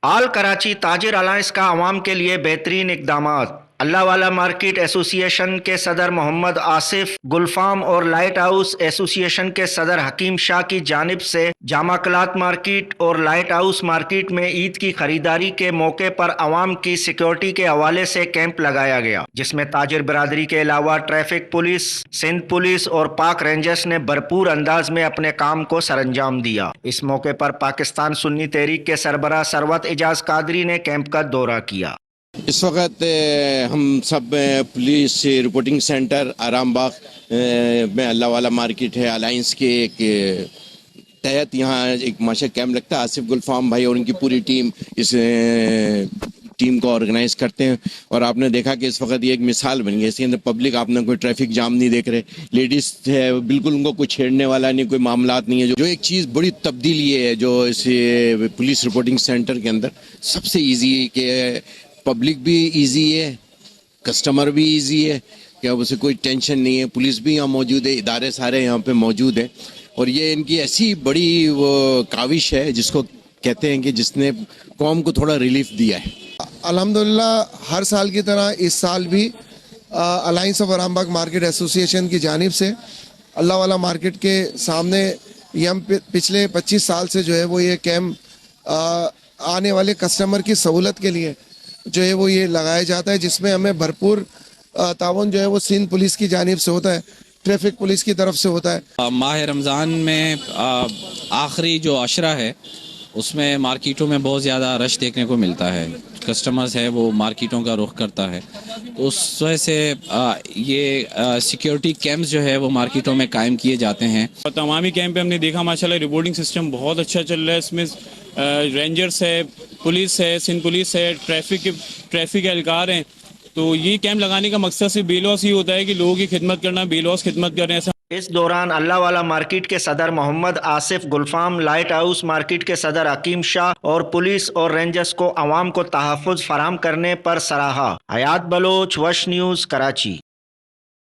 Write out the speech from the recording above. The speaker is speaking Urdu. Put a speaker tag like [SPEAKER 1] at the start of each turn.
[SPEAKER 1] آل کراچی تاجر الائنس کا عوام کے لیے بہترین اقدامات۔ اللہ والا مارکیٹ ایسوسی ایشن کے صدر محمد آصف گل فارم اور لائٹ ہاؤس ایسوسی ایشن کے صدر حکیم شاہ کی جانب سے جامع کلات مارکیٹ اور لائٹ ہاؤس مارکیٹ میں عید کی خریداری کے موقع پر عوام کی سیکیورٹی کے حوالے سے کیمپ لگایا گیا، جس میں تاجر برادری کے علاوہ ٹریفک پولیس، سندھ پولیس اور پاک رینجرز نے بھرپور انداز میں اپنے کام کو سر انجام دیا۔ اس موقع پر پاکستان سنی تحریک کے سربراہ ثروت اعجاز قادری نے کیمپ کا دورہ کیا۔
[SPEAKER 2] اس وقت ہم سب پولیس رپورٹنگ سینٹر آرام باغ میں اللہ والا مارکیٹ ہے الائنس کے ایک تحت یہاں ایک ماشا کیمپ لگتا ہے۔ آصف گل فارم بھائی اور ان کی پوری ٹیم اس ٹیم کو آرگنائز کرتے ہیں، اور آپ نے دیکھا کہ اس وقت یہ ایک مثال بن گئی۔ اس کے اندر پبلک، آپ نے کوئی ٹریفک جام نہیں دیکھ رہے، لیڈیز ہے بالکل، ان کو کوئی چھیڑنے والا نہیں، کوئی معاملات نہیں ہے۔ جو ایک چیز بڑی تبدیلی ہے جو اس پولیس رپورٹنگ سینٹر کے اندر سب سے ایزی ہے کہ پبلک بھی ایزی ہے، کسٹمر بھی ایزی ہے، کہ اب اسے کوئی ٹینشن نہیں ہے۔ پولیس بھی یہاں موجود ہے، ادارے سارے یہاں پہ موجود ہیں، اور یہ ان کی ایسی بڑی وہ کاوش ہے جس کو کہتے ہیں کہ جس نے قوم کو تھوڑا ریلیف دیا ہے۔
[SPEAKER 3] الحمدللہ ہر سال کی طرح اس سال بھی الائنس آف آرام باغ مارکیٹ ایسوسی ایشن کی جانب سے اللہ والا مارکیٹ کے سامنے یہ ہم پچھلے 25 سال سے جو ہے وہ یہ کیمپ آنے والے کسٹمر کی سہولت کے لیے جو ہے وہ یہ لگایا جاتا ہے، جس میں ہمیں بھرپور تعاون جو ہے وہ سندھ پولیس کی جانب سے ہوتا ہے، ٹریفک پولیس کی طرف سے ہوتا ہے۔
[SPEAKER 4] ماہ رمضان میں آخری جو عشرہ ہے اس میں مارکیٹوں میں بہت زیادہ رش دیکھنے کو ملتا ہے، کسٹمرز ہے وہ مارکیٹوں کا رخ کرتا ہے، تو اس وجہ سے یہ سیکیورٹی کیمپس جو ہے وہ مارکیٹوں میں قائم کیے جاتے ہیں۔
[SPEAKER 5] تمامی کیمپ پہ ہم نے دیکھا ماشاءاللہ رپورٹنگ سسٹم بہت اچھا چل رہا ہے۔ اس میں رینجرز ہے، پولیس ہے، سندھ پولیس ہے، ٹریفک اہلکار ہیں، تو یہ کیمپ لگانے کا مقصد صرف بے لوس ہی ہوتا ہے کہ لوگوں کی خدمت کرنا، بے لوس خدمت کر رہے ہیں۔
[SPEAKER 1] اس دوران اللہ والا مارکیٹ کے صدر محمد آصف گل فارم، لائٹ ہاؤس مارکیٹ کے صدر حکیم شاہ اور پولیس اور رینجرز کو عوام کو تحفظ فراہم کرنے پر سراہا۔ حیات بلوچ، وش نیوز، کراچی۔